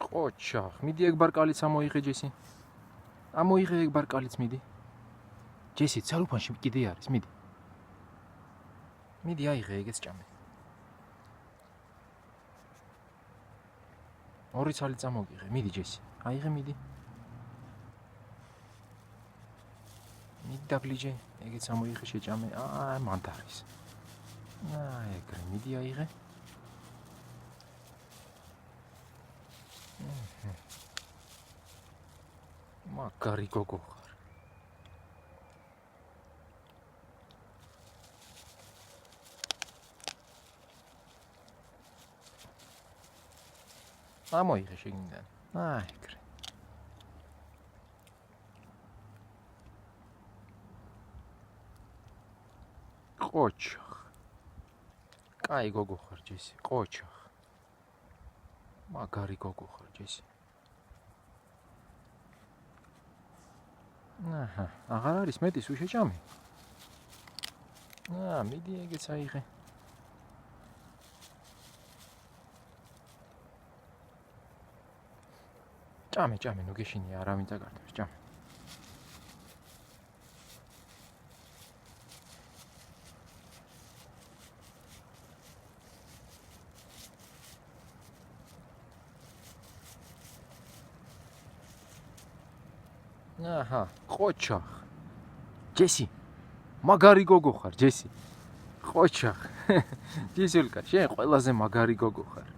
ყოჩახ, მიდი ეგ ბარკალიც ამოიღე ჯესი. ამოიღე ეგ ბარკალიც მიდი. ჯესი, ცალუფანში კიდე არის, მიდი. მიდი აიღე ეგეც ჭამე. ორი ცალი წამოგიღე, მიდი ჯესი. აიღე მიდი. მიდი დაბლიჯე, ეგეც ამოიღე შეჭამე. მანდარის. ეგრე, მიდი აიღე. მაგარი გოგო ხარ. ამოიღე შეგინდან. ეგრე. ყოჩახ. კაი გოგო ხარ ჯესი, ყოჩახ. მაგარი გოგო ხარ ჯესი. აღარ არის მეტი სულ შეჭამე. მიდი ეგეც აიღე. ჭამე, ნუ გეშინია, არავინ წაგართებს, ჭამე. ყოჩახ. ჯესი. მაგარი გოგო ხარ, ჯესი. ყოჩახ. ჯესულკა, შენ ყველაზე მაგარი გოგო ხარ.